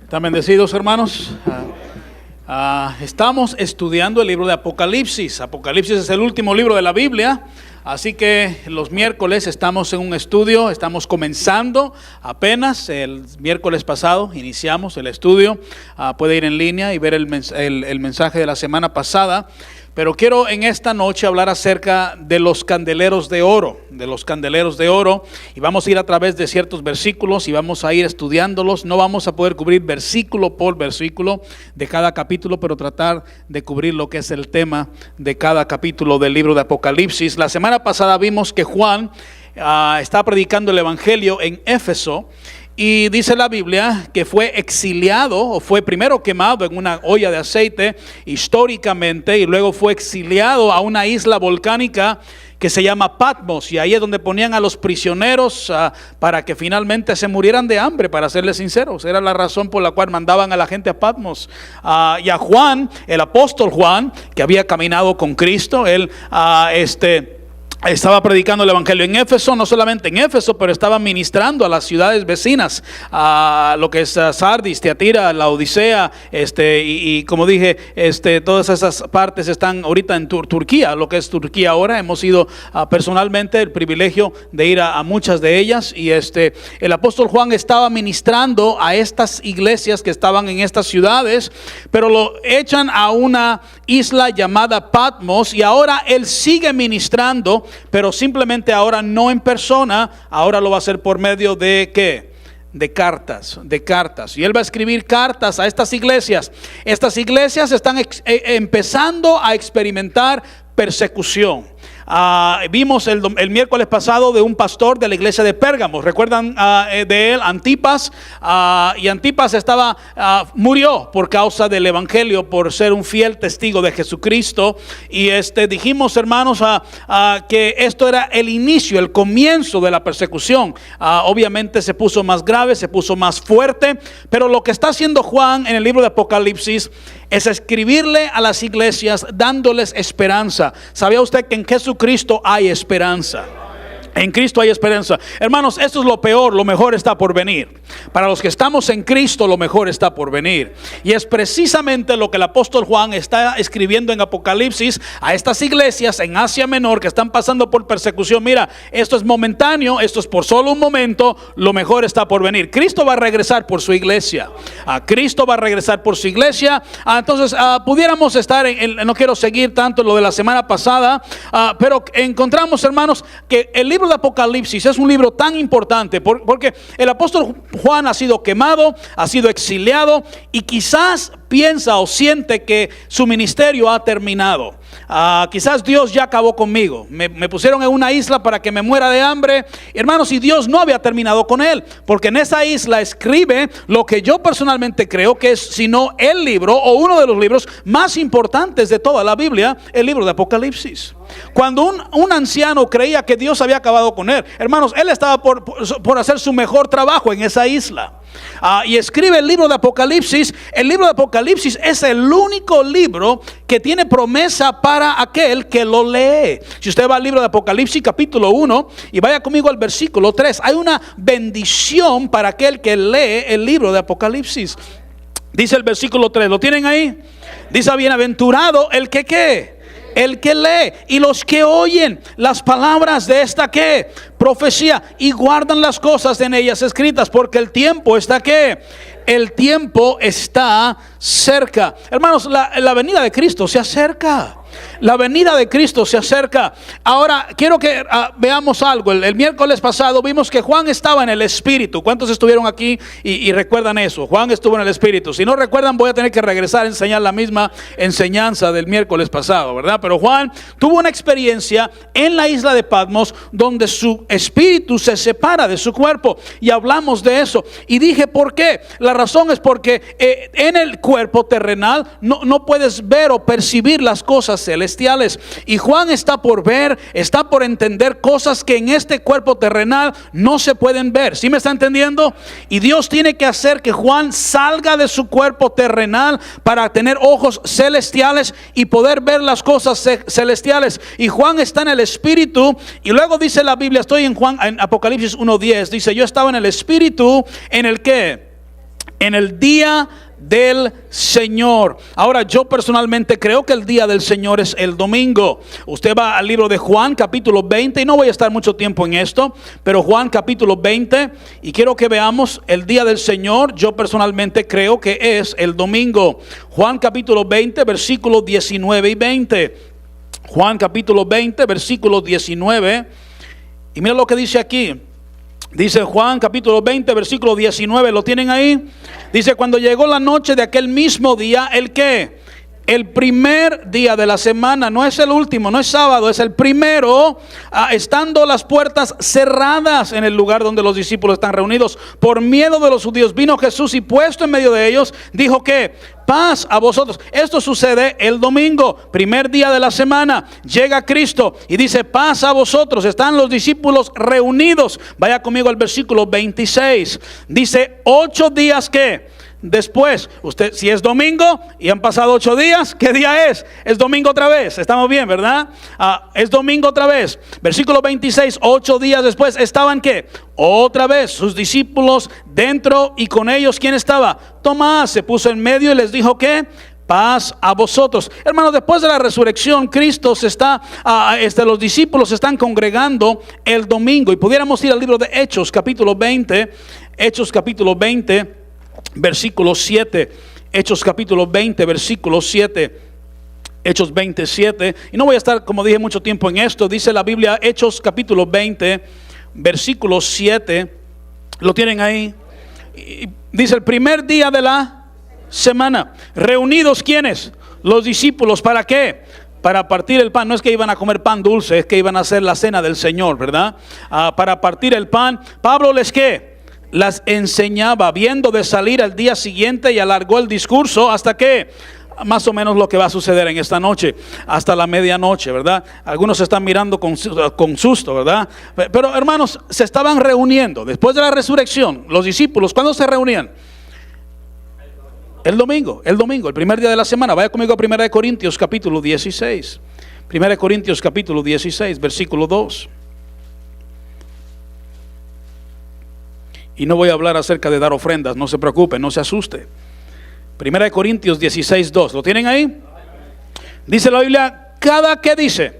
¿Están bendecidos, hermanos? Estamos estudiando el libro de Apocalipsis. Apocalipsis es el último libro de la Biblia, así que los miércoles estamos en un estudio, estamos comenzando apenas. El miércoles pasado iniciamos el estudio. Puede ir en línea y ver el mensaje de la semana pasada. Pero quiero en esta noche hablar acerca de los candeleros de oro, y vamos a ir a través de ciertos versículos y vamos a ir estudiándolos. No vamos a poder cubrir versículo por versículo de cada capítulo, pero tratar de cubrir lo que es el tema de cada capítulo del libro de Apocalipsis. La semana pasada vimos que Juan está predicando el evangelio en Éfeso. Y dice la Biblia que fue exiliado, o fue primero quemado en una olla de aceite históricamente, y luego fue exiliado a una isla volcánica que se llama Patmos, y ahí es donde ponían a los prisioneros para que finalmente se murieran de hambre, para serles sinceros. Era la razón por la cual mandaban a la gente a Patmos. Y a Juan, el apóstol Juan, que había caminado con Cristo, él estaba predicando el evangelio en Éfeso, no solamente en Éfeso, pero estaba ministrando a las ciudades vecinas, a lo que es Sardis, Tiatira, la Odisea, y como dije, todas esas partes están ahorita en Turquía, lo que es Turquía ahora. Hemos ido personalmente el privilegio de ir a muchas de ellas, y el apóstol Juan estaba ministrando a estas iglesias que estaban en estas ciudades, pero lo echan a una isla llamada Patmos, y ahora él sigue ministrando, pero simplemente ahora no en persona, ahora lo va a hacer por medio de ¿qué? De cartas. Y él va a escribir cartas a estas iglesias. Estas iglesias están empezando a experimentar persecución. Vimos el miércoles pasado de un pastor de la iglesia de Pérgamo. ¿Recuerdan de él? Antipas. Y Antipas murió por causa del evangelio, por ser un fiel testigo de Jesucristo. Y dijimos, hermanos, que esto era el inicio, el comienzo de la persecución. Obviamente se puso más grave, se puso más fuerte. Pero lo que está haciendo Juan en el libro de Apocalipsis es escribirle a las iglesias dándoles esperanza. ¿Sabía usted que en Jesucristo hay esperanza? En Cristo hay esperanza. Hermanos, esto es lo peor, lo mejor está por venir. Para los que estamos en Cristo, lo mejor está por venir. Y es precisamente lo que el apóstol Juan está escribiendo en Apocalipsis a estas iglesias en Asia Menor que están pasando por persecución. Mira, esto es momentáneo, esto es por solo un momento, lo mejor está por venir. Cristo va a regresar por su iglesia. Cristo va a regresar por su iglesia. Entonces, pudiéramos estar no quiero seguir tanto lo de la semana pasada, pero encontramos, hermanos, que el libro de Apocalipsis es un libro tan importante porque el apóstol Juan ha sido quemado, ha sido exiliado, y quizás piensa o siente que su ministerio ha terminado. Quizás Dios ya acabó conmigo, me pusieron en una isla para que me muera de hambre. Hermanos, y Dios no había terminado con él, porque en esa isla escribe lo que yo personalmente creo que es, si no el libro o uno de los libros más importantes de toda la Biblia, el libro de Apocalipsis. Cuando un anciano creía que Dios había acabado con él, hermanos, él estaba por hacer su mejor trabajo en esa isla. Y escribe el libro de Apocalipsis. El libro de Apocalipsis es el único libro que tiene promesa para aquel que lo lee. Si usted va al libro de Apocalipsis capítulo 1 y vaya conmigo al versículo 3, hay una bendición para aquel que lee el libro de Apocalipsis. Dice el versículo 3, ¿lo tienen ahí? Dice: bienaventurado el que ¿qué? El que lee y los que oyen las palabras de esta ¿qué? Profecía, y guardan las cosas en ellas escritas, porque el tiempo está ¿qué? El tiempo está cerca. Hermanos, la venida de Cristo se acerca. La venida de Cristo se acerca. Ahora quiero que veamos algo. El miércoles pasado vimos que Juan estaba en el Espíritu. ¿Cuántos estuvieron aquí y recuerdan eso? Juan estuvo en el Espíritu. Si no recuerdan, voy a tener que regresar a enseñar la misma enseñanza del miércoles pasado, ¿verdad? Pero Juan tuvo una experiencia en la isla de Patmos donde su espíritu se separa de su cuerpo, y hablamos de eso. Y dije, ¿por qué? La razón es porque en el cuerpo terrenal no puedes ver o percibir las cosas celestiales. celestiales. Y Juan está por ver, está por entender cosas que en este cuerpo terrenal no se pueden ver. ¿Sí me está entendiendo? Y Dios tiene que hacer que Juan salga de su cuerpo terrenal para tener ojos celestiales y poder ver las cosas celestiales. Y Juan está en el Espíritu, y luego dice la Biblia, estoy en Apocalipsis 1:10, dice: yo estaba en el Espíritu, ¿en el qué? En el día del Señor. Ahora, yo personalmente creo que el día del Señor es el domingo. Usted va al libro de Juan capítulo 20, y no voy a estar mucho tiempo en esto, pero Juan capítulo 20, y quiero que veamos el día del Señor. Yo personalmente creo que es el domingo. Juan capítulo 20, versículos 19 y 20. Juan capítulo 20, versículos 19, y mira lo que dice aquí. Dice Juan capítulo 20, versículo 19, ¿lo tienen ahí? Dice: cuando llegó la noche de aquel mismo día, ¿el qué? El primer día de la semana, no es el último, no es sábado, es el primero, estando las puertas cerradas en el lugar donde los discípulos están reunidos, por miedo de los judíos, vino Jesús y puesto en medio de ellos, dijo que: paz a vosotros. Esto sucede el domingo, primer día de la semana. Llega Cristo y dice: paz a vosotros. Están los discípulos reunidos. Vaya conmigo al versículo 26. Dice: 8 días que después, usted, si es domingo y han pasado 8 días, ¿qué día es? Es domingo otra vez. Estamos bien, ¿verdad? Es domingo otra vez. Versículo 26, 8 días después, ¿estaban qué? Otra vez sus discípulos dentro, y con ellos, ¿quién estaba? Tomás se puso en medio y les dijo ¿qué? Paz a vosotros. Hermanos, después de la resurrección, Cristo los discípulos se están congregando el domingo, y pudiéramos ir al libro de Hechos capítulo 20, Hechos capítulo 20, versículo 7, Hechos capítulo 20, versículo 7, Hechos 27, y no voy a estar, como dije, mucho tiempo en esto. Dice la Biblia, Hechos capítulo 20, versículo 7, ¿lo tienen ahí? Y dice: el primer día de la semana, reunidos, ¿quiénes? Los discípulos, ¿para qué? Para partir el pan. No es que iban a comer pan dulce, es que iban a hacer la cena del Señor, ¿verdad? Para partir el pan. Pablo les ¿qué? Las enseñaba, viendo de salir al día siguiente, y alargó el discurso hasta que, más o menos lo que va a suceder en esta noche, hasta la medianoche, ¿verdad? Algunos se están mirando con susto, ¿verdad? Pero hermanos, se estaban reuniendo después de la resurrección. Los discípulos, ¿cuándo se reunían? El domingo, el primer día de la semana. Vaya conmigo a 1 Corintios capítulo 16. 1 Corintios capítulo 16, versículo 2. Y no voy a hablar acerca de dar ofrendas, no se preocupe, no se asuste. 1 Corintios 16, 2. ¿Lo tienen ahí? Dice la Biblia: cada, ¿qué dice?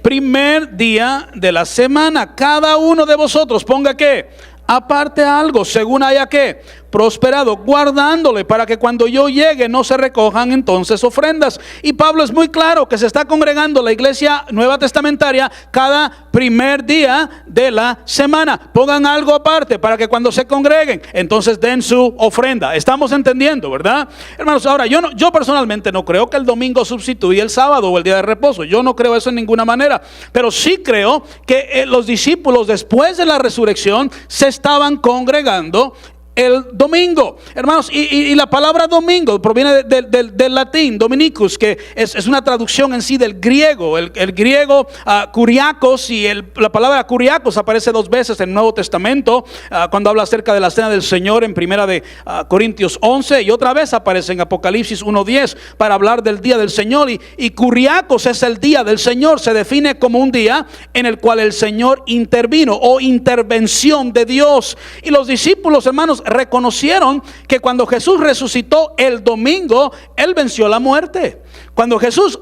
Primer día de la semana, cada uno de vosotros ponga ¿qué? Aparte algo, según haya ¿qué? Prosperado, guardándole, para que cuando yo llegue no se recojan entonces ofrendas. Y Pablo es muy claro que se está congregando la iglesia nueva testamentaria cada primer día de la semana. Pongan algo aparte para que cuando se congreguen entonces den su ofrenda. Estamos entendiendo, ¿verdad? Hermanos, ahora yo personalmente no creo que el domingo sustituya el sábado o el día de reposo. Yo no creo eso en ninguna manera, pero sí creo que los discípulos después de la resurrección se estaban congregando el domingo, hermanos, y la palabra domingo proviene del latín dominicus, que es una traducción en sí del griego. El griego kuriakos, y la palabra kuriakos aparece 2 veces en el Nuevo Testamento, cuando habla acerca de la cena del Señor en 1 Corintios 11, y otra vez aparece en Apocalipsis 1:10 para hablar del día del Señor. Y kuriakos es el día del Señor, se define como un día en el cual el Señor intervino, o intervención de Dios. Y los discípulos, hermanos, reconocieron que cuando Jesús resucitó el domingo, Él venció la muerte. Cuando Jesús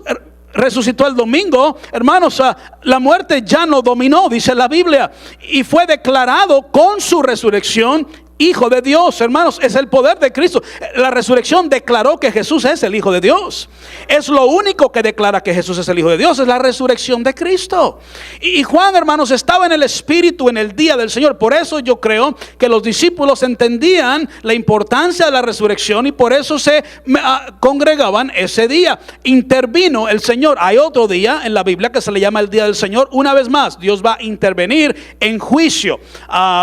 resucitó el domingo, hermanos, la muerte ya no dominó, dice la Biblia, y fue declarado con su resurrección Hijo de Dios. Hermanos, es el poder de Cristo. La resurrección declaró que Jesús es el Hijo de Dios. Es lo único que declara que Jesús es el Hijo de Dios, es la resurrección de Cristo. Y Juan, hermanos, estaba en el Espíritu en el día del Señor. Por eso yo creo que los discípulos entendían la importancia de la resurrección, y por eso se congregaban ese día. Intervino el Señor. Hay otro día en la Biblia que se le llama el día del Señor. Una vez más, Dios va a intervenir en juicio,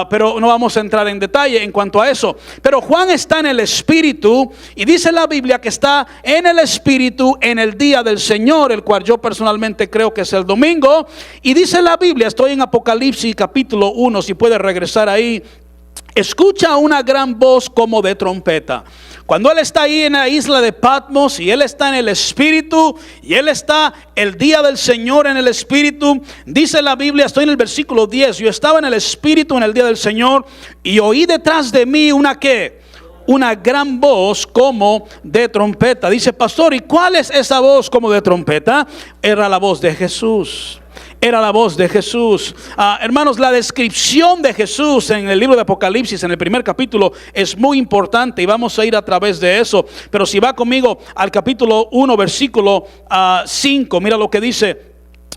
pero no vamos a entrar en detalle. en cuanto a eso. Pero Juan está en el Espíritu y dice la Biblia que está en el Espíritu en el día del Señor, el cual yo personalmente creo que es el domingo. Y dice la Biblia, estoy en Apocalipsis capítulo 1, si puede regresar ahí. Escucha una gran voz como de trompeta. Cuando él está ahí en la isla de Patmos y él está en el Espíritu y él está el día del Señor en el Espíritu, dice la Biblia, estoy en el versículo 10, yo estaba en el Espíritu en el día del Señor y oí detrás de mí una ¿qué? Una gran voz como de trompeta. Dice, pastor, ¿y cuál es esa voz como de trompeta? Era la voz de Jesús. Era la voz de Jesús. Hermanos, la descripción de Jesús en el libro de Apocalipsis, en el primer capítulo, es muy importante y vamos a ir a través de eso. Pero si va conmigo al capítulo 1, versículo 5, mira lo que dice: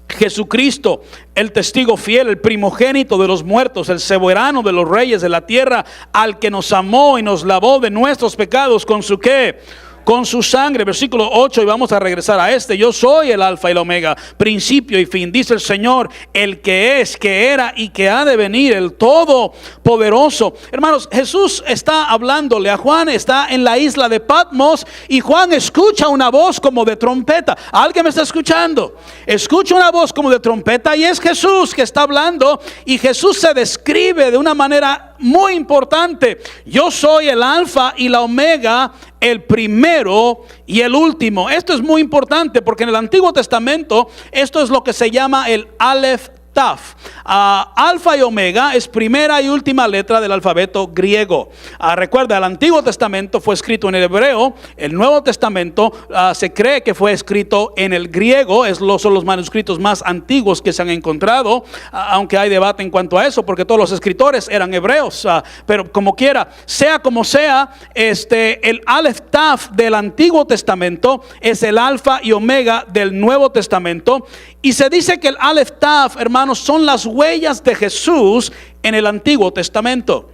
Jesucristo, el testigo fiel, el primogénito de los muertos, el soberano de los reyes de la tierra, al que nos amó y nos lavó de nuestros pecados con su ¿qué? Con su sangre. Versículo 8, y vamos a regresar a este. Yo soy el alfa y el omega, principio y fin, dice el Señor, el que es, que era y que ha de venir, el todopoderoso. Hermanos, Jesús está hablándole a Juan, está en la isla de Patmos y Juan escucha una voz como de trompeta. ¿Alguien me está escuchando? Escucha una voz como de trompeta y es Jesús que está hablando, y Jesús se describe de una manera muy importante. Yo soy el alfa y la omega, el primero y el último. Esto es muy importante porque en el Antiguo Testamento esto es lo que se llama el Aleph Taf. Alfa y omega es primera y última letra del alfabeto griego. Recuerda, el Antiguo Testamento fue escrito en el hebreo. El Nuevo Testamento se cree que fue escrito en el griego. Son los manuscritos más antiguos que se han encontrado, aunque hay debate en cuanto a eso, porque todos los escritores eran hebreos. Pero como quiera, sea como sea, el Aleph Taf del Antiguo Testamento es el alfa y omega del Nuevo Testamento. Y se dice que el Aleph Taf, hermanos, son las huellas de Jesús en el Antiguo Testamento.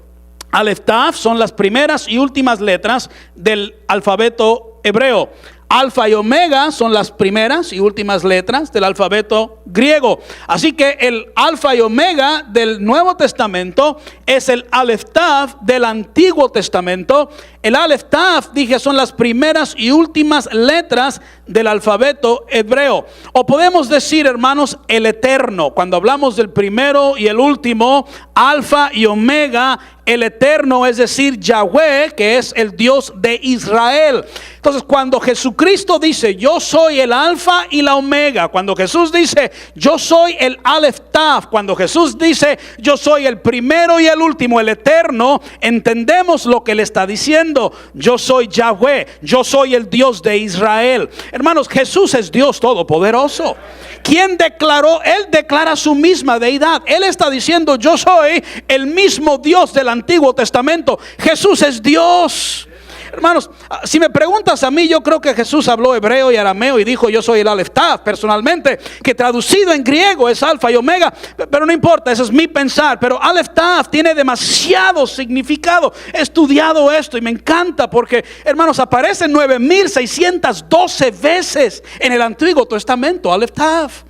Aleph Taf son las primeras y últimas letras del alfabeto hebreo. Alfa y omega son las primeras y últimas letras del alfabeto griego. Así que el alfa y omega del Nuevo Testamento es el Aleph Taf del Antiguo Testamento. El Aleph Taf, dije, son las primeras y últimas letras del alfabeto hebreo. O podemos decir, hermanos, el eterno. Cuando hablamos del primero y el último, alfa y omega, el eterno, es decir, Yahweh, que es el Dios de Israel. Entonces, cuando Jesucristo dice, yo soy el alfa y la omega, cuando Jesús dice, yo soy el Aleph Taf, cuando Jesús dice, yo soy el primero y el último, el eterno, entendemos lo que él está diciendo. Yo soy Yahweh, yo soy el Dios de Israel. Hermanos, Jesús es Dios todopoderoso. ¿Quién declaró? Él declara su misma deidad. Él está diciendo, yo soy el mismo Dios del Antiguo Testamento. Jesús es Dios. Hermanos, si me preguntas a mí, yo creo que Jesús habló hebreo y arameo y dijo, yo soy el Aleph Taf, personalmente, que traducido en griego es alfa y omega, pero no importa, eso es mi pensar. Pero Aleph Taf tiene demasiado significado. He estudiado esto y me encanta porque, hermanos, aparece 9612 veces en el Antiguo Testamento, Aleph Taf.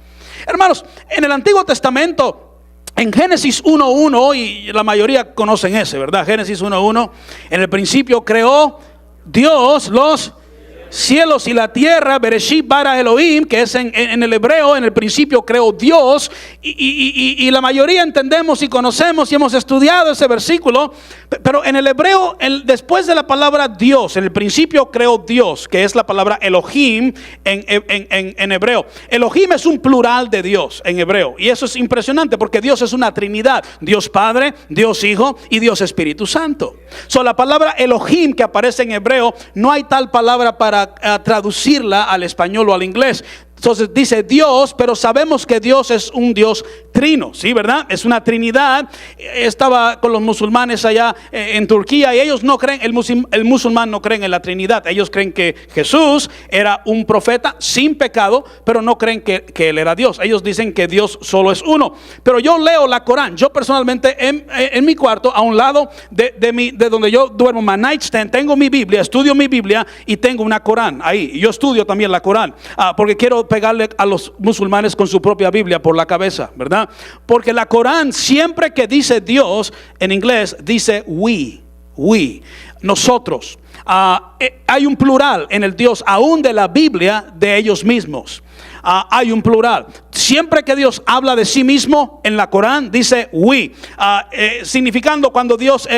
Hermanos, en el Antiguo Testamento, en Génesis 1:1, y la mayoría conocen ese, ¿verdad? Génesis 1:1, en el principio creó Dios los cielos y la tierra, Bereshit bara Elohim, que es en el hebreo, en el principio creó Dios, y la mayoría entendemos y conocemos y hemos estudiado ese versículo, pero en el hebreo, después de la palabra Dios, en el principio creó Dios, que es la palabra Elohim en hebreo. Elohim es un plural de Dios en hebreo, y eso es impresionante porque Dios es una trinidad, Dios Padre, Dios Hijo y Dios Espíritu Santo. La palabra Elohim que aparece en hebreo, no hay tal palabra para traducirla al español o al inglés. Entonces dice Dios, pero sabemos que Dios es un Dios trino, ¿sí, verdad? Es una trinidad. Estaba con los musulmanes allá en Turquía y ellos no creen, el musulmán no creen en la trinidad. Ellos creen que Jesús era un profeta sin pecado, pero no creen que él era Dios. Ellos dicen que Dios solo es uno. Pero yo leo la Corán. Yo personalmente en mi cuarto, a un lado de donde yo duermo, my nightstand, tengo mi Biblia, estudio mi Biblia y tengo una Corán ahí. Y yo estudio también la Corán porque quiero pegarle a los musulmanes con su propia Biblia por la cabeza, ¿verdad? Porque la Corán, siempre que dice Dios en inglés, dice we. we, nosotros. Hay un plural en el Dios aún de la Biblia de ellos mismos. Hay un plural. Siempre que Dios habla de sí mismo en la Corán, dice we, significando cuando Dios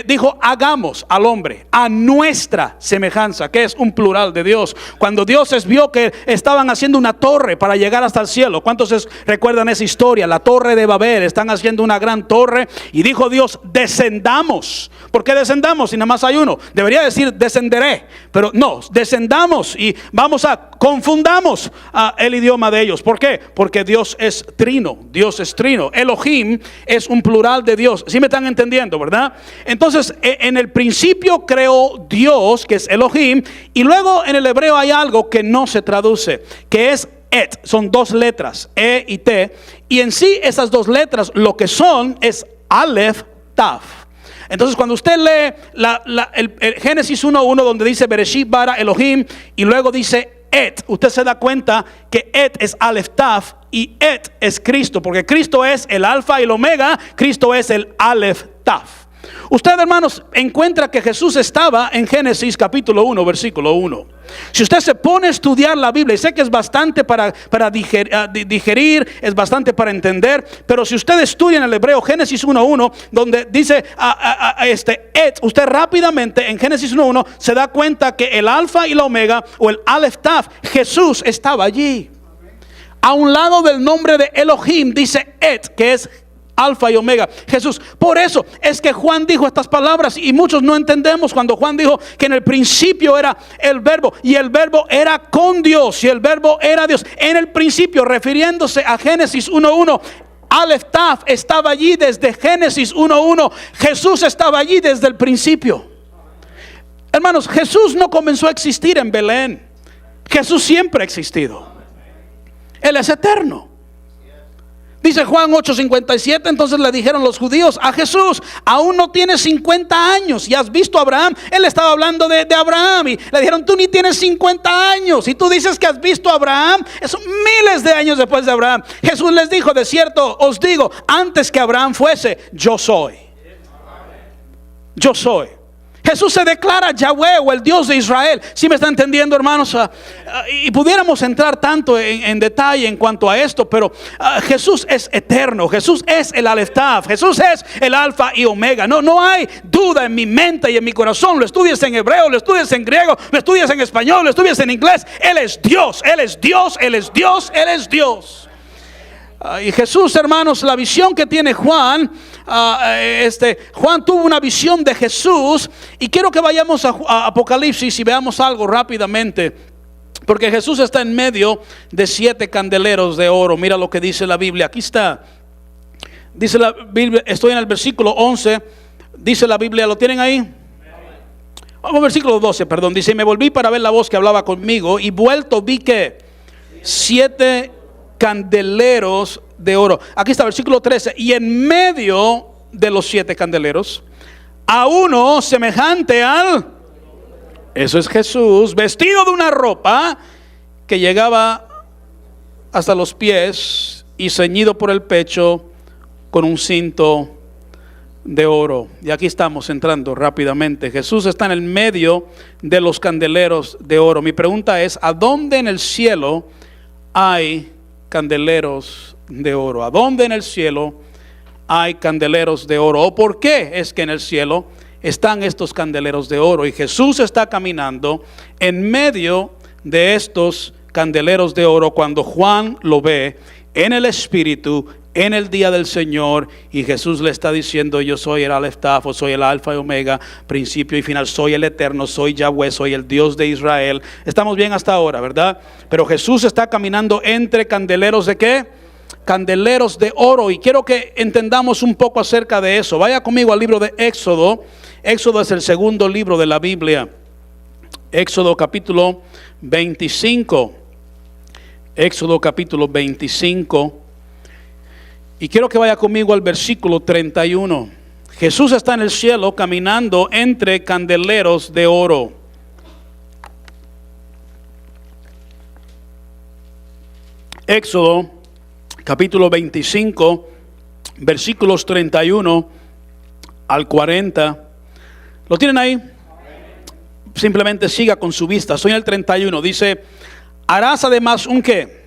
dijo hagamos al hombre a nuestra semejanza, que es un plural de Dios. Cuando Dios vio que estaban haciendo una torre para llegar hasta el cielo. ¿Cuántos recuerdan esa historia? La torre de Babel, están haciendo una gran torre y dijo Dios, descendamos. ¿Por qué descendamos si nada más hay uno? Debería decir descenderé, pero no, descendamos y vamos a confundamos el idioma de ellos. ¿Por qué? Porque Dios es trino. Dios es trino. Elohim es un plural de Dios. ¿Sí me están entendiendo, verdad? Entonces, en el principio creó Dios, que es Elohim, y luego en el hebreo hay algo que no se traduce, que es et. Son dos letras, E y T, y en sí esas dos letras lo que son es Aleph, Taf. Entonces cuando usted lee el Génesis 1:1 donde dice Bereshit bara Elohim y luego dice et, usted se da cuenta que et es Aleph Taf y et es Cristo, porque Cristo es el alfa y el omega, Cristo es el Aleph Taf. Usted, hermanos, encuentra que Jesús estaba en Génesis capítulo 1, versículo 1. Si usted se pone a estudiar la Biblia, y sé que es bastante para digerir, es bastante para entender, pero si usted estudia en el hebreo Génesis 1:1, donde dice et, usted rápidamente en Génesis 1:1 se da cuenta que el alfa y la omega, o el Aleph Taf, Jesús estaba allí. A un lado del nombre de Elohim dice et, que es Alfa y Omega, Jesús. Por eso es que Juan dijo estas palabras y muchos no entendemos cuando Juan dijo que en el principio era el verbo y el verbo era con Dios y el verbo era Dios. En el principio, refiriéndose a Génesis 1:1, Aleph Taf estaba allí desde Génesis 1:1. Jesús estaba allí desde el principio. Hermanos, Jesús no comenzó a existir en Belén. Jesús siempre ha existido. Él es eterno. Dice Juan 8:57, entonces le dijeron los judíos a Jesús, aún no tienes 50 años y has visto a Abraham. Él estaba hablando de Abraham y le dijeron, tú ni tienes 50 años y tú dices que has visto a Abraham. Son miles de años después de Abraham. Jesús les dijo, de cierto os digo, antes que Abraham fuese, yo soy. Yo soy. Jesús se declara Yahweh o el Dios de Israel. ¿Sí me está entendiendo, hermanos? Y pudiéramos entrar tanto en detalle en cuanto a esto, pero Jesús es eterno. Jesús es el Aleph Taf. Jesús es el Alfa y Omega. No hay duda en mi mente y en mi corazón. Lo estudies en hebreo, lo estudies en griego, lo estudies en español, lo estudies en inglés. Él es Dios, Él es Dios, Él es Dios, Él es Dios. Y Jesús, hermanos, la visión que tiene Juan, Juan tuvo una visión de Jesús. Y quiero que vayamos a Apocalipsis y veamos algo rápidamente, porque Jesús está en medio de 7 candeleros de oro. Mira lo que dice la Biblia. Aquí está. Dice la Biblia, estoy en el versículo 11. Dice la Biblia, ¿lo tienen ahí? Vamos al versículo 12, perdón. Dice, y me volví para ver la voz que hablaba conmigo, y vuelto vi que 7 candeleros de oro. Aquí está, versículo 13. Y en medio de los 7 candeleros, a uno semejante al, eso es Jesús, vestido de una ropa que llegaba hasta los pies y ceñido por el pecho con un cinto de oro. Y aquí estamos entrando rápidamente. Jesús está en el medio de los candeleros de oro. Mi pregunta es, ¿a dónde en el cielo hay candeleros de oro? ¿A dónde en el cielo hay candeleros de oro? ¿O por qué es que en el cielo están estos candeleros de oro? Y Jesús está caminando en medio de estos candeleros de oro cuando Juan lo ve en el Espíritu en el día del Señor, y Jesús le está diciendo, yo soy el Aleph Taf, soy el Alfa y Omega, principio y final, soy el eterno, soy Yahweh, soy el Dios de Israel. Estamos bien hasta ahora, ¿verdad? Pero Jesús está caminando entre candeleros de ¿qué? Candeleros de oro. Y quiero que entendamos un poco acerca de eso. Vaya conmigo al libro de Éxodo. Éxodo es el segundo libro de la Biblia. Éxodo capítulo 25. Éxodo capítulo 25. Y quiero que vaya conmigo al versículo 31. Jesús está en el cielo caminando entre candeleros de oro. Éxodo capítulo 25, versículos 31 al 40. ¿Lo tienen ahí? Simplemente siga con su vista. Estoy en el 31. Dice: harás además un ¿qué?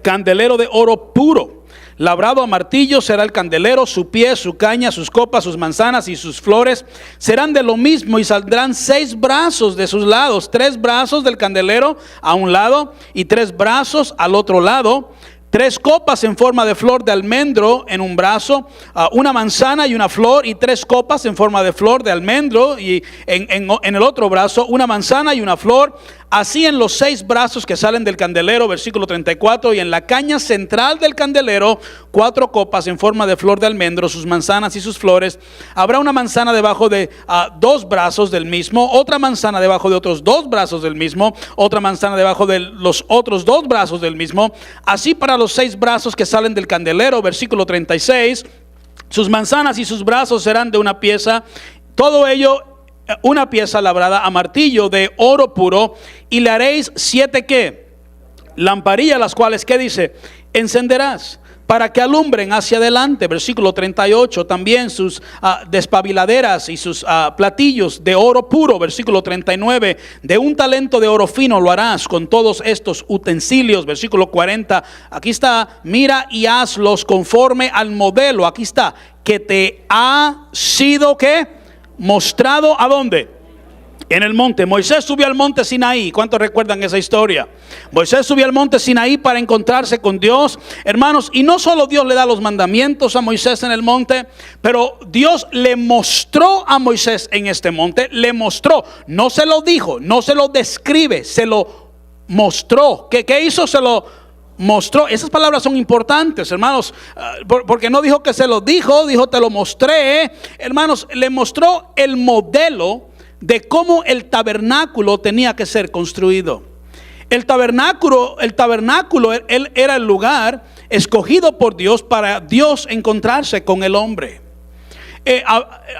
Candelero de oro puro, labrado a martillo será el candelero, su pie, su caña, sus copas, sus manzanas y sus flores serán de lo mismo, y saldrán 6 brazos de sus lados, 3 brazos del candelero a un lado y 3 brazos al otro lado. 3 copas en forma de flor de almendro en un brazo, una manzana y una flor, y 3 copas en forma de flor de almendro y en el otro brazo una manzana y una flor. Así en los 6 brazos que salen del candelero, versículo 34, y en la caña central del candelero 4 copas en forma de flor de almendro, sus manzanas y sus flores. Habrá una manzana debajo de 2 brazos del mismo, otra manzana debajo de otros 2 brazos del mismo, otra manzana debajo de los otros 2 brazos del mismo. Así para los 6 brazos que salen del candelero, versículo 36, sus manzanas y sus brazos serán de una pieza, todo ello una pieza labrada a martillo de oro puro, y le haréis 7 ¿qué? Lamparillas, las cuales, ¿qué dice? Encenderás para que alumbren hacia adelante. Versículo 38, también sus despabiladeras y sus platillos de oro puro. Versículo 39, de un talento de oro fino lo harás con todos estos utensilios. Versículo 40, aquí está: mira y hazlos conforme al modelo, aquí está, que te ha sido ¿qué? Mostrado. ¿A dónde? En el monte. Moisés subió al monte Sinaí. ¿Cuántos recuerdan esa historia? Moisés subió al monte Sinaí para encontrarse con Dios, hermanos. Y no solo Dios le da los mandamientos a Moisés en el monte, pero Dios le mostró a Moisés en este monte. Le mostró, no se lo dijo, no se lo describe, se lo mostró. ¿Qué hizo? Se lo mostró. Esas palabras son importantes, hermanos, porque no dijo que se lo dijo, dijo te lo mostré. Hermanos, le mostró el modelo de cómo el tabernáculo tenía que ser construido. El tabernáculo él era el lugar escogido por Dios para Dios encontrarse con el hombre.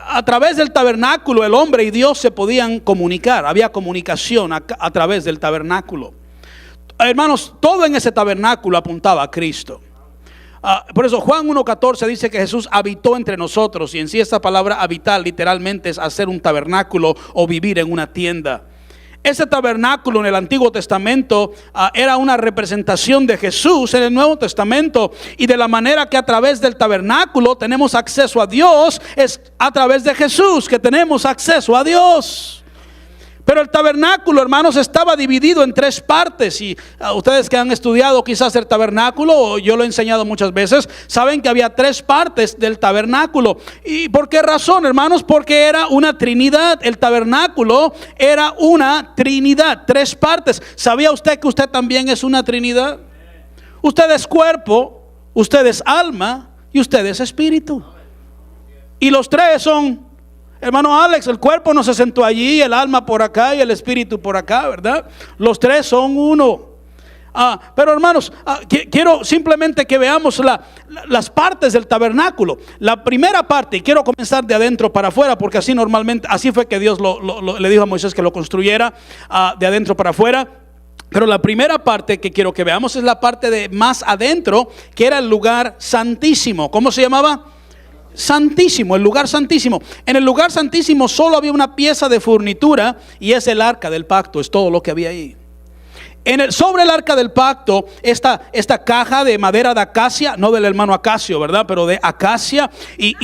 A través del tabernáculo el hombre y Dios se podían comunicar. Había comunicación a través del tabernáculo. Hermanos, todo en ese tabernáculo apuntaba a Cristo. Por eso Juan 1:14 dice que Jesús habitó entre nosotros, y en sí esta palabra habitar literalmente es hacer un tabernáculo o vivir en una tienda. Ese tabernáculo en el Antiguo Testamento era una representación de Jesús en el Nuevo Testamento, y de la manera que a través del tabernáculo tenemos acceso a Dios, es a través de Jesús que tenemos acceso a Dios. Pero el tabernáculo, hermanos, estaba dividido en 3 partes. Y ustedes que han estudiado quizás el tabernáculo, o yo lo he enseñado muchas veces, saben que había 3 partes del tabernáculo. ¿Y por qué razón, hermanos? Porque era una trinidad. El tabernáculo era una trinidad, 3 partes. ¿Sabía usted que usted también es una trinidad? Usted es cuerpo, usted es alma y usted es espíritu. Y los 3 son... Hermano Alex, el cuerpo no se sentó allí, el alma por acá y el espíritu por acá, ¿verdad? Los 3 son uno. Pero hermanos, quiero simplemente que veamos las partes del tabernáculo. La primera parte, y quiero comenzar de adentro para afuera, porque así fue que Dios le dijo a Moisés que lo construyera de adentro para afuera. Pero la primera parte que quiero que veamos es la parte de más adentro, que era el lugar santísimo. ¿Cómo se llamaba? Santísimo, el lugar santísimo. En el lugar santísimo solo había una pieza de furnitura, y es el arca del pacto, es todo lo que había ahí. Sobre el arca del pacto, esta caja de madera de acacia, no del hermano Acacio, ¿verdad? Pero de acacia, y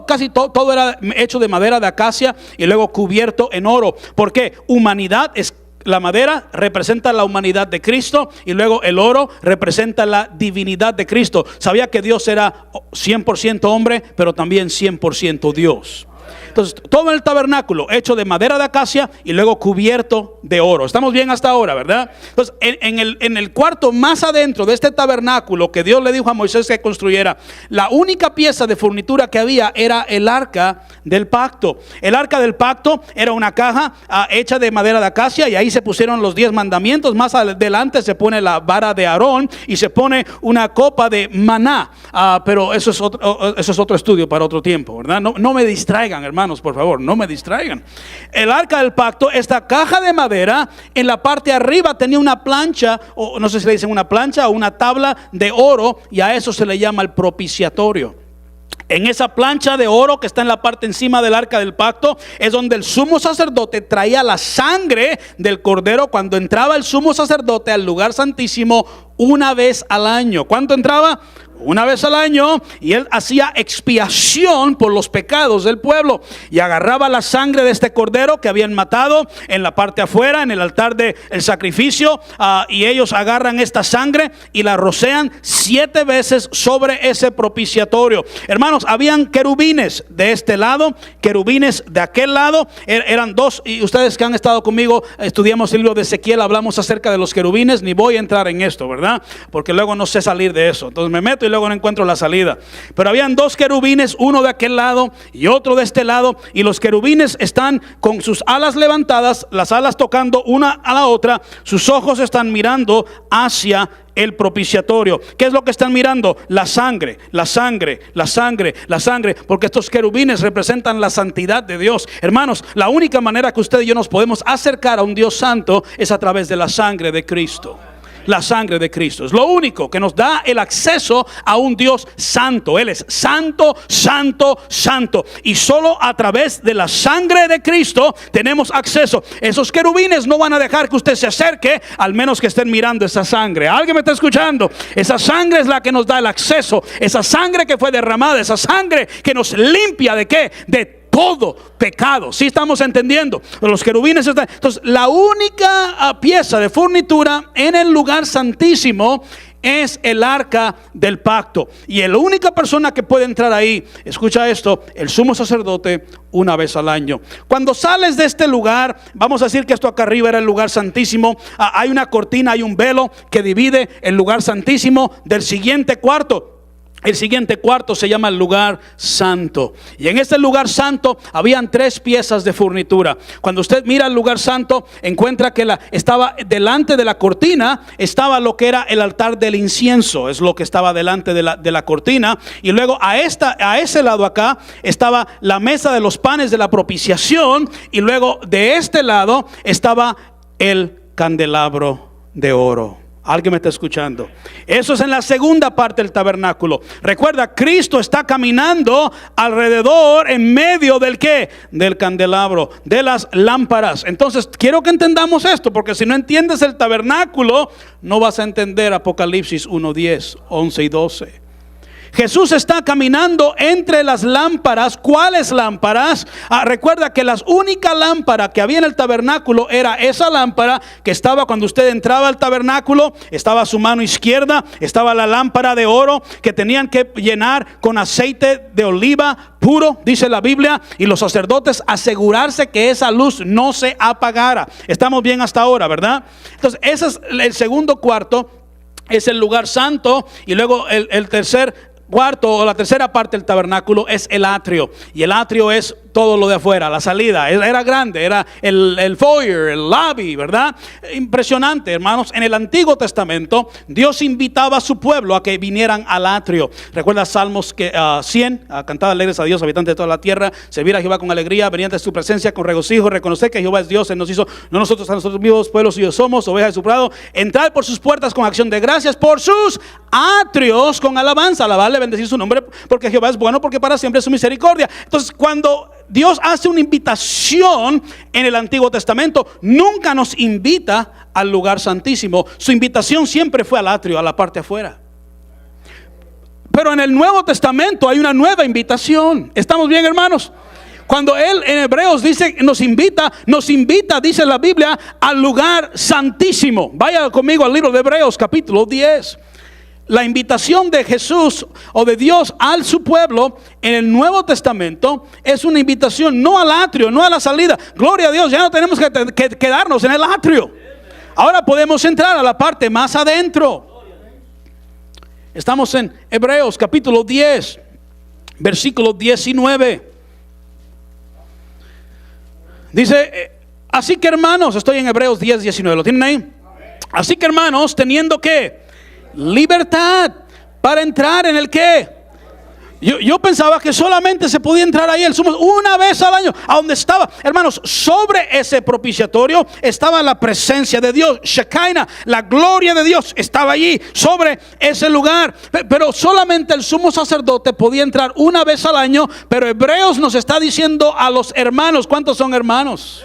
casi todo era hecho de madera de acacia y luego cubierto en oro. ¿Por qué? Humanidad es... La madera representa la humanidad de Cristo, y luego el oro representa la divinidad de Cristo. Sabía que Dios era 100% hombre, pero también 100% Dios. Entonces, todo el tabernáculo hecho de madera de acacia y luego cubierto de oro. Estamos bien hasta ahora, ¿verdad? Entonces, en el cuarto más adentro de este tabernáculo que Dios le dijo a Moisés que construyera, la única pieza de furnitura que había era el arca del pacto. El arca del pacto era una caja hecha de madera de acacia, y ahí se pusieron los 10 mandamientos. Más adelante se pone la vara de Aarón y se pone una copa de maná. Pero eso es otro estudio para otro tiempo, ¿verdad? No me distraigan, hermanos, por favor, no me distraigan. El arca del pacto, esta caja de madera, en la parte de arriba tenía una plancha, o no sé si le dicen una plancha o una tabla de oro, y a eso se le llama el propiciatorio. En esa plancha de oro que está en la parte encima del arca del pacto es donde el sumo sacerdote traía la sangre del cordero cuando entraba el sumo sacerdote al lugar santísimo una vez al año. ¿Cuánto entraba? Una vez al año, y él hacía expiación por los pecados del pueblo y agarraba la sangre de este cordero que habían matado en la parte afuera, en el altar del sacrificio, y ellos agarran esta sangre y la rocian 7 veces sobre ese propiciatorio. Hermanos, habían querubines de este lado, querubines de aquel lado, eran 2, y ustedes que han estado conmigo, estudiamos el libro de Ezequiel, hablamos acerca de los querubines, ni voy a entrar en esto, ¿verdad? Porque luego no sé salir de eso, entonces me meto y luego no encuentro la salida. Pero habían 2 querubines, uno de aquel lado y otro de este lado, y los querubines están con sus alas levantadas, las alas tocando una a la otra, sus ojos están mirando hacia el propiciatorio. ¿Qué es lo que están mirando? La sangre, la sangre, la sangre, la sangre, porque estos querubines representan la santidad de Dios. Hermanos, la única manera que usted y yo nos podemos acercar a un Dios santo es a través de la sangre de Cristo. La sangre de Cristo es lo único que nos da el acceso a un Dios santo. Él es santo, santo, santo, y solo a través de la sangre de Cristo tenemos acceso. Esos querubines no van a dejar que usted se acerque al menos que estén mirando esa sangre. ¿Alguien me está escuchando? Esa sangre es la que nos da el acceso. Esa sangre que fue derramada, esa sangre que nos limpia ¿de qué? De todo pecado. ¿Sí estamos entendiendo? Los querubines están. Entonces, la única pieza de furnitura en el lugar santísimo es el arca del pacto. Y la única persona que puede entrar ahí, escucha esto, el sumo sacerdote, una vez al año. Cuando sales de este lugar, vamos a decir que esto acá arriba era el lugar santísimo. Hay una cortina, hay un velo que divide el lugar santísimo del siguiente cuarto. El siguiente cuarto se llama el lugar santo. Y en este lugar santo habían 3 piezas de furnitura. Cuando usted mira el lugar santo, encuentra que estaba delante de la cortina, estaba lo que era el altar del incienso. Es lo que estaba delante de la cortina. Y luego a ese lado acá estaba la mesa de los panes de la propiciación. Y luego de este lado estaba el candelabro de oro. ¿Alguien me está escuchando? Eso es en la segunda parte del tabernáculo. Recuerda, Cristo está caminando alrededor, en medio del ¿qué? Del candelabro, de las lámparas. Entonces, quiero que entendamos esto, porque si no entiendes el tabernáculo, no vas a entender Apocalipsis 1:10, 11 y 12. Jesús está caminando entre las lámparas. ¿Cuáles lámparas? Recuerda que la única lámpara que había en el tabernáculo era esa lámpara que estaba cuando usted entraba al tabernáculo. Estaba a su mano izquierda, estaba la lámpara de oro que tenían que llenar con aceite de oliva puro, dice la Biblia, y los sacerdotes asegurarse que esa luz no se apagara. Estamos bien hasta ahora, ¿verdad? Entonces ese es el segundo cuarto, es el lugar santo. Y luego el tercer cuarto o la tercera parte del tabernáculo es el atrio. Y el atrio es todo lo de afuera, la salida. Era grande, era el foyer, el lobby, ¿verdad? Impresionante, hermanos. En el Antiguo Testamento, Dios invitaba a su pueblo a que vinieran al atrio. Recuerda Salmos 100, cantad alegres a Dios, habitantes de toda la tierra, servir a Jehová con alegría, venir ante su presencia con regocijo, reconocer que Jehová es Dios, Él nos hizo, no nosotros a nosotros mismos, pueblos suyos somos, ovejas de su prado. Entrar por sus puertas con acción de gracias, por sus atrios con alabanza, alabarle, bendecir su nombre, porque Jehová es bueno, porque para siempre es su misericordia. Entonces, cuando Dios hace una invitación en el Antiguo Testamento, nunca nos invita al lugar santísimo. Su invitación siempre fue al atrio, a la parte afuera. Pero en el Nuevo Testamento hay una nueva invitación. ¿Estamos bien, hermanos? Cuando Él en Hebreos dice, nos invita, dice la Biblia, al lugar santísimo. Vaya conmigo al libro de Hebreos, capítulo 10. La invitación de Jesús o de Dios al su pueblo en el Nuevo Testamento es una invitación no al atrio, no a la salida. Gloria a Dios, ya no tenemos que quedarnos en el atrio. Ahora podemos entrar a la parte más adentro. Estamos en Hebreos capítulo 10, versículo 19. Dice, así que hermanos, estoy en Hebreos 10, 19, ¿lo tienen ahí? Así que hermanos, teniendo que libertad para entrar en el qué. Yo pensaba que solamente se podía entrar ahí el sumo una vez al año, a donde estaba. Hermanos, sobre ese propiciatorio estaba la presencia de Dios. Shekinah, la gloria de Dios estaba allí, sobre ese lugar. Pero solamente el sumo sacerdote podía entrar una vez al año. Pero Hebreos nos está diciendo a los hermanos, ¿cuántos son hermanos?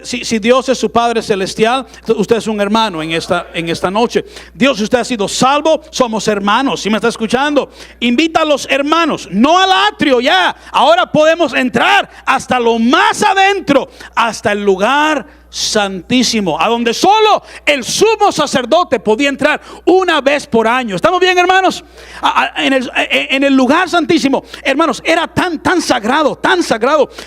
Si Dios es su Padre Celestial, usted es un hermano en esta noche. Dios, usted ha sido salvo, somos hermanos. Si me está escuchando, invita a los hermanos, no al atrio ya. Ahora podemos entrar hasta lo más adentro, hasta el lugar santísimo, a donde solo el sumo sacerdote podía entrar una vez por año. ¿Estamos bien, hermanos? En el lugar santísimo, hermanos, era tan sagrado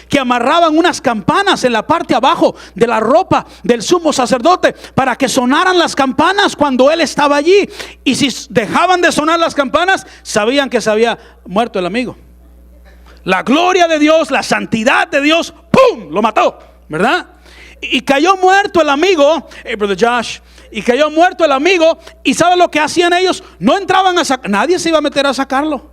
que amarraban unas campanas en la parte abajo de la ropa del sumo sacerdote para que sonaran las campanas cuando él estaba allí. Y si dejaban de sonar las campanas, sabían que se había muerto el amigo. La gloria de Dios, la santidad de Dios, ¡pum!, lo mató, ¿verdad? Y cayó muerto el amigo, Brother Josh, y cayó muerto el amigo. ¿Y sabe lo que hacían ellos? No entraban a sacar, nadie se iba a meter a sacarlo.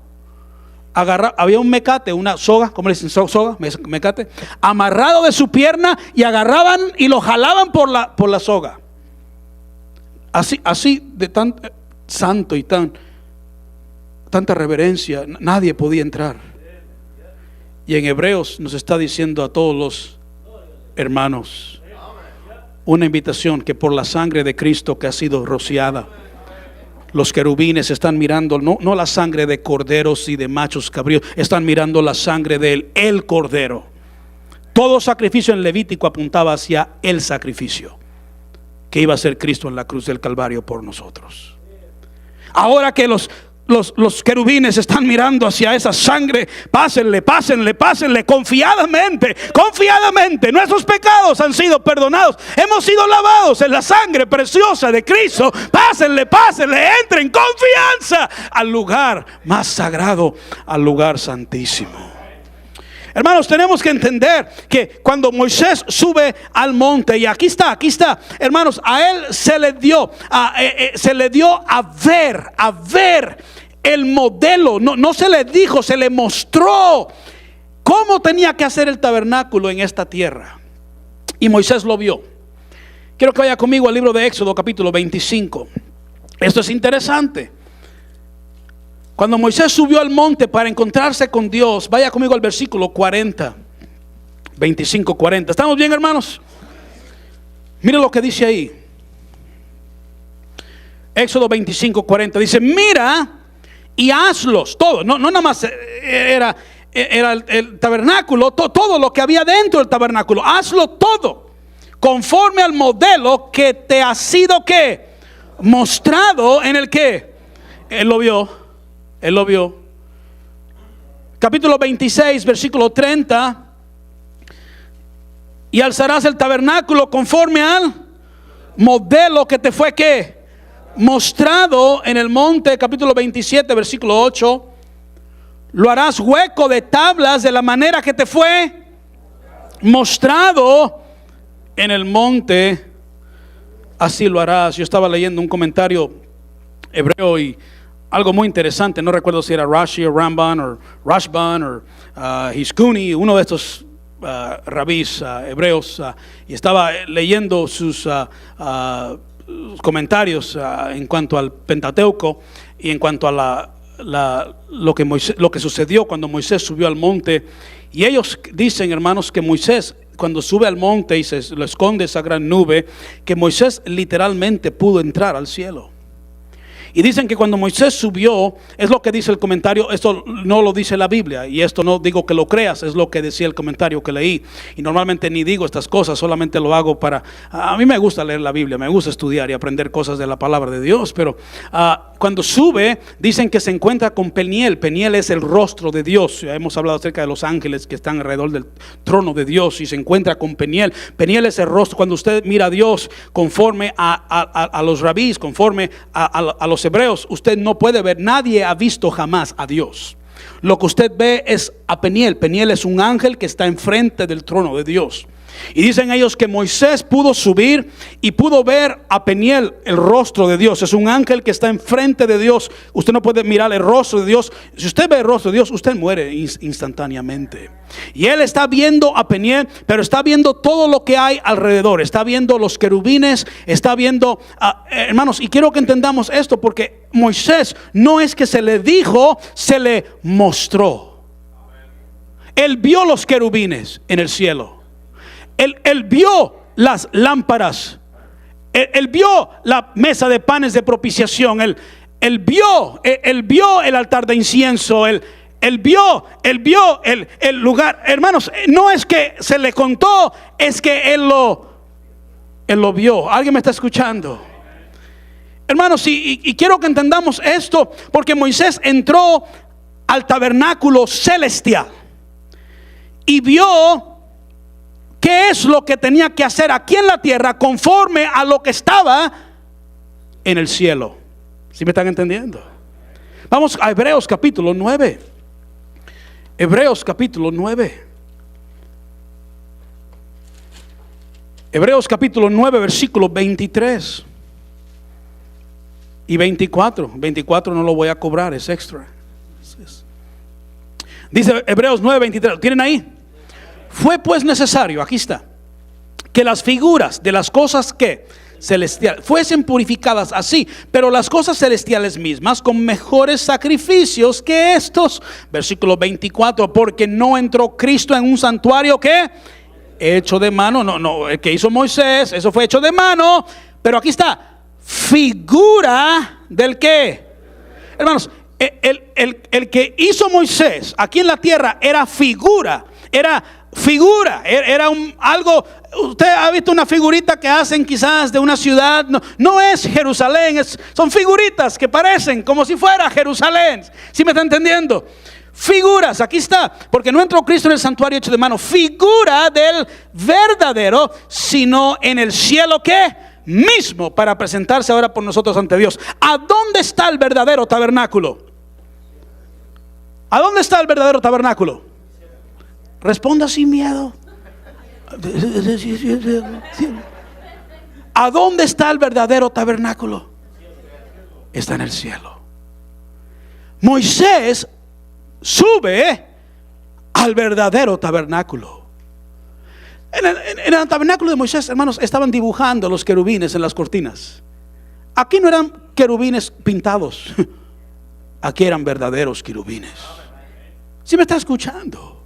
Había un mecate, una soga, ¿cómo le dicen? Soga, mecate, amarrado de su pierna, y agarraban y lo jalaban por la soga. Así de tan santo y tanta reverencia, nadie podía entrar. Y en Hebreos nos está diciendo a todos los hermanos una invitación, que por la sangre de Cristo que ha sido rociada, los querubines están mirando no la sangre de corderos y de machos cabríos, están mirando la sangre de el cordero. Todo sacrificio en Levítico apuntaba hacia el sacrificio que iba a ser Cristo en la cruz del Calvario por nosotros. Ahora que los querubines están mirando hacia esa sangre, pásenle confiadamente. Nuestros pecados han sido perdonados, hemos sido lavados en la sangre preciosa de Cristo. Pásenle, entren confianza al lugar más sagrado, al lugar santísimo. Hermanos, tenemos que entender que cuando Moisés sube al monte, y aquí está, hermanos, a él se le dio a ver el modelo. No se le dijo, se le mostró cómo tenía que hacer el tabernáculo en esta tierra. Y Moisés lo vio. Quiero que vaya conmigo al libro de Éxodo, capítulo 25. Esto es interesante. Cuando Moisés subió al monte para encontrarse con Dios, vaya conmigo al versículo 40, 25, 40. ¿Estamos bien, hermanos? Mire lo que dice ahí. Éxodo 25, 40. Dice: mira y hazlos todos. No nada más era el tabernáculo, todo lo que había dentro del tabernáculo. Hazlo todo conforme al modelo que te ha sido ¿qué? Mostrado en el que él lo vio. Capítulo 26, versículo 30. Y alzarás el tabernáculo conforme al modelo que te fue ¿qué? Mostrado en el monte. Capítulo 27, versículo 8. Lo harás hueco de tablas de la manera que te fue mostrado en el monte. Así lo harás. Yo estaba leyendo un comentario hebreo y algo muy interesante. No recuerdo si era Rashi o Ramban o Rashban o Hiskuni, uno de estos rabís hebreos, y estaba leyendo sus comentarios en cuanto al Pentateuco y en cuanto a lo que sucedió cuando Moisés subió al monte. Y ellos dicen, hermanos, que Moisés, cuando sube al monte y se lo esconde esa gran nube, que Moisés literalmente pudo entrar al cielo. Y dicen que cuando Moisés subió, es lo que dice el comentario, esto no lo dice la Biblia, y esto no digo que lo creas, es lo que decía el comentario que leí. Y normalmente ni digo estas cosas, solamente lo hago a mí me gusta leer la Biblia, me gusta estudiar y aprender cosas de la palabra de Dios. Pero cuando sube, dicen que se encuentra con Peniel. Peniel es el rostro de Dios. Ya hemos hablado acerca de los ángeles que están alrededor del trono de Dios, y se encuentra con Peniel. Peniel es el rostro. Cuando usted mira a Dios conforme a los rabís, conforme a los hebreos, usted no puede ver, nadie ha visto jamás a Dios. Lo que usted ve es a Peniel. Peniel es un ángel que está enfrente del trono de Dios. Y dicen ellos que Moisés pudo subir y pudo ver a Peniel, el rostro de Dios. Es un ángel que está enfrente de Dios. Usted no puede mirar el rostro de Dios. Si usted ve el rostro de Dios, usted muere instantáneamente. Y él está viendo a Peniel, pero está viendo todo lo que hay alrededor. Está viendo los querubines, está viendo, hermanos, y quiero que entendamos esto, porque Moisés no es que se le dijo, se le mostró. Él vio los querubines en el cielo. Él vio las lámparas. Él vio la mesa de panes de propiciación. Él vio el altar de incienso. Él vio el lugar. Hermanos, no es que se le contó, es que él lo vio. ¿Alguien me está escuchando? Hermanos, y quiero que entendamos esto, porque Moisés entró al tabernáculo celestial y vio qué es lo que tenía que hacer aquí en la tierra conforme a lo que estaba en el cielo. ¿Sí me están entendiendo? Vamos a Hebreos capítulo 9. Hebreos capítulo 9. Hebreos capítulo 9, versículos 23 y 24. 24 no lo voy a cobrar, es extra. Dice Hebreos 9, 23. ¿Lo tienen ahí? Fue pues necesario, aquí está, que las figuras de las cosas que celestiales fuesen purificadas así, pero las cosas celestiales mismas con mejores sacrificios que estos. Versículo 24, porque no entró Cristo en un santuario que hecho de mano. No, el que hizo Moisés, eso fue hecho de mano. Pero aquí está, figura del que, hermanos, el que hizo Moisés aquí en la tierra era figura. Era algo. Usted ha visto una figurita que hacen quizás de una ciudad. No es Jerusalén, son figuritas que parecen como si fuera Jerusalén. ¿Sí me está entendiendo? Figuras, aquí está, porque no entró Cristo en el santuario hecho de mano, figura del verdadero, sino en el cielo que mismo, para presentarse ahora por nosotros ante Dios. ¿A dónde está el verdadero tabernáculo? ¿A dónde está el verdadero tabernáculo? Responda sin miedo. ¿A dónde está el verdadero tabernáculo? Está en el cielo. Moisés sube al verdadero tabernáculo. En el tabernáculo de Moisés, hermanos, estaban dibujando los querubines en las cortinas. Aquí no eran querubines pintados. Aquí eran verdaderos querubines. ¿Sí me está escuchando?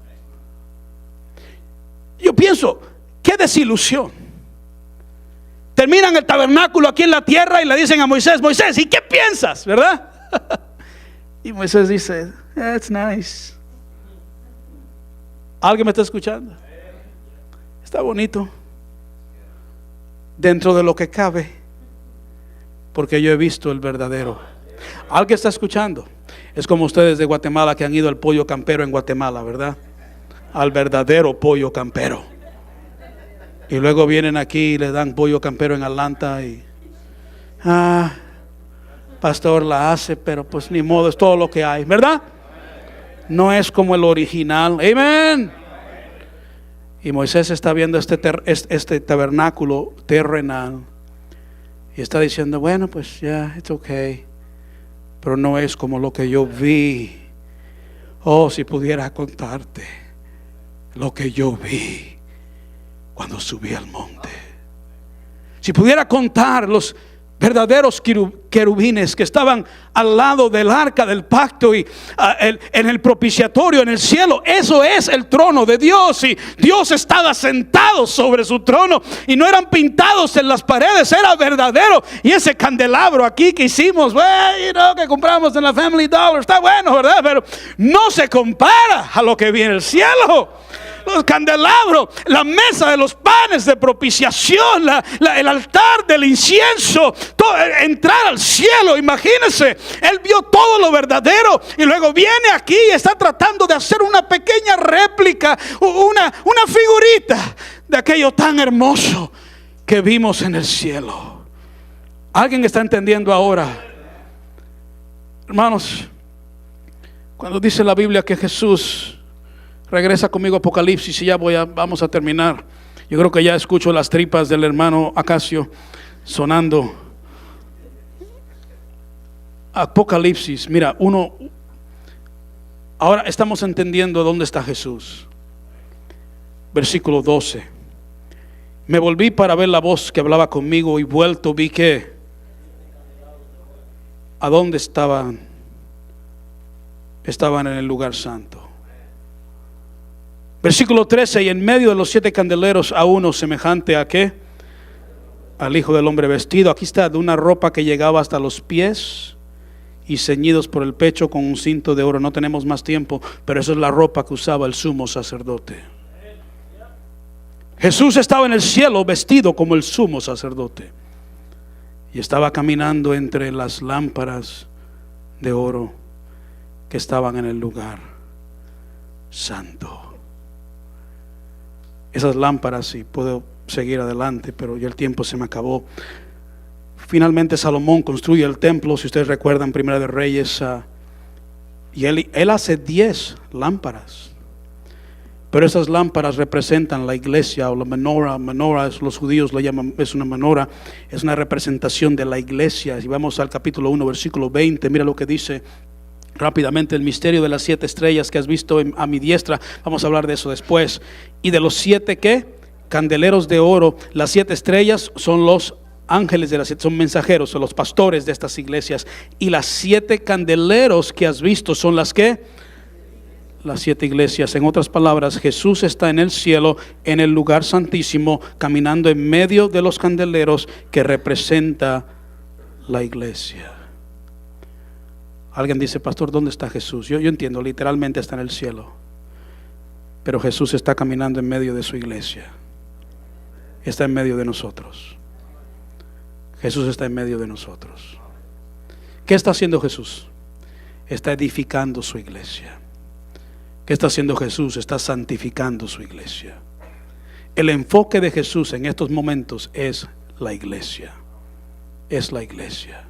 Yo pienso, qué desilusión. Terminan el tabernáculo aquí en la tierra y le dicen a Moisés, Moisés, ¿y qué piensas? ¿Verdad? Y Moisés dice, that's nice. ¿Alguien me está escuchando? Está bonito, dentro de lo que cabe, porque yo he visto el verdadero. ¿Alguien está escuchando? Es como ustedes de Guatemala que han ido al pollo campero en Guatemala, ¿verdad? Al verdadero pollo campero. Y luego vienen aquí y le dan pollo campero en Atlanta y pastor la hace, pero pues ni modo, es todo lo que hay, ¿verdad? No es como el original. Amén. Y Moisés está viendo este tabernáculo terrenal y está diciendo, bueno, pues ya, it's okay, pero no es como lo que yo vi. Oh, si pudiera contarte lo que yo vi cuando subí al monte. Si pudiera contar los verdaderos querubines que estaban al lado del arca del pacto y en el propiciatorio en el cielo. Eso es el trono de Dios, y Dios estaba sentado sobre su trono y no eran pintados en las paredes, era verdadero. Y ese candelabro aquí que hicimos, que compramos en la Family Dollar, está bueno, ¿verdad? Pero no se compara a lo que viene en el cielo. Los candelabros, la mesa de los panes de propiciación, el altar del incienso, entrar al cielo. Imagínense, él vio todo lo verdadero y luego viene aquí y está tratando de hacer una pequeña réplica, una figurita de aquello tan hermoso que vimos en el cielo. ¿Alguien está entendiendo ahora? Hermanos, cuando dice la Biblia que Jesús, regresa conmigo a Apocalipsis y ya vamos a terminar. Yo creo que ya escucho las tripas del hermano Acacio sonando. Apocalipsis, mira, ahora estamos entendiendo dónde está Jesús. Versículo 12. Me volví para ver la voz que hablaba conmigo y vuelto vi que ¿a dónde estaban? Estaban en el lugar santo. Versículo 13. Y en medio de los 7 candeleros a uno semejante a ¿qué? Al Hijo del Hombre vestido, aquí está, de una ropa que llegaba hasta los pies y ceñidos por el pecho con un cinto de oro. No tenemos más tiempo, pero esa es la ropa que usaba el sumo sacerdote. Jesús estaba en el cielo vestido como el sumo sacerdote y estaba caminando entre las lámparas de oro que estaban en el lugar santo. Esas lámparas, si puedo seguir adelante, pero ya el tiempo se me acabó. Finalmente Salomón construye el templo, si ustedes recuerdan, Primera de Reyes, y él hace 10 lámparas. Pero esas lámparas representan la iglesia o la menorá. Menorá, los judíos lo llaman, es una menorá, es una representación de la iglesia. Y vamos al capítulo 1, versículo 20, mira lo que dice rápidamente: el misterio de las 7 estrellas que has visto a mi diestra. Vamos a hablar de eso después. Y de los 7 ¿qué? Candeleros de oro. Las 7 estrellas son los ángeles de las 7, son mensajeros, son los pastores de estas iglesias. Y las 7 candeleros que has visto son las ¿qué? Las 7 iglesias. En otras palabras, Jesús está en el cielo, en el lugar santísimo, caminando en medio de los candeleros que representa la iglesia. Alguien dice: pastor, ¿dónde está Jesús? Yo entiendo, literalmente está en el cielo, pero Jesús está caminando en medio de su iglesia. Está en medio de nosotros. Jesús está en medio de nosotros. ¿Qué está haciendo Jesús? Está edificando su iglesia. ¿Qué está haciendo Jesús? Está santificando su iglesia. El enfoque de Jesús en estos momentos es la iglesia. Es la iglesia.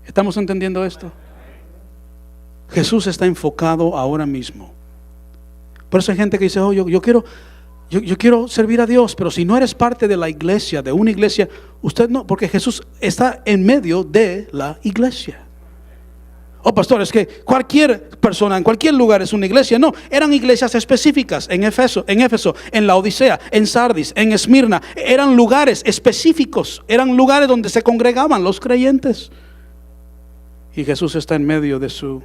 ¿Estamos entendiendo esto? Jesús está enfocado ahora mismo. Por eso hay gente que dice: oh, yo quiero servir a Dios, pero si no eres parte de la iglesia, de una iglesia, usted no, porque Jesús está en medio de la iglesia. Oh, pastor, es que cualquier persona en cualquier lugar es una iglesia. No, eran iglesias específicas en Éfeso, en la Odisea, en Sardis, en Esmirna. Eran lugares específicos, eran lugares donde se congregaban los creyentes. Y Jesús está en medio de su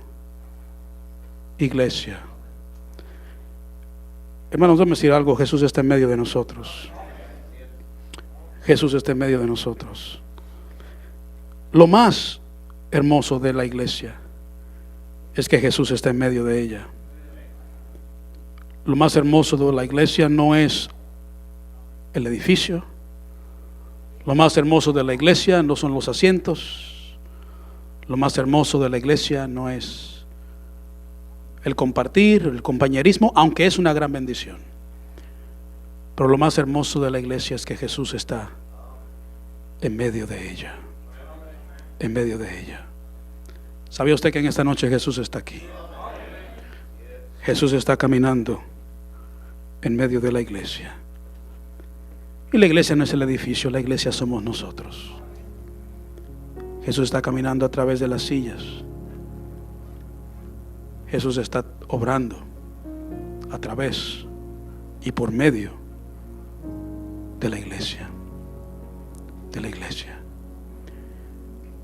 iglesia. Hermanos, déjenme decir algo: Jesús está en medio de nosotros. Jesús está en medio de nosotros. Lo más hermoso de la iglesia es que Jesús está en medio de ella. Lo más hermoso de la iglesia no es el edificio. Lo más hermoso de la iglesia no son los asientos. Lo más hermoso de la iglesia no es el compartir, el compañerismo, aunque es una gran bendición. Pero lo más hermoso de la iglesia es que Jesús está en medio de ella. En medio de ella. ¿Sabía usted que en esta noche Jesús está aquí? Jesús está caminando en medio de la iglesia. Y la iglesia no es el edificio, la iglesia somos nosotros. Jesús está caminando a través de las sillas. Jesús está obrando a través y por medio de la iglesia. De la iglesia.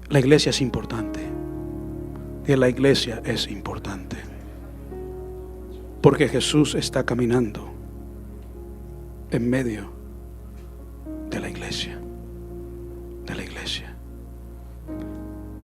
La iglesia es importante. Y la iglesia es importante. Porque Jesús está caminando en medio de la iglesia. De la iglesia.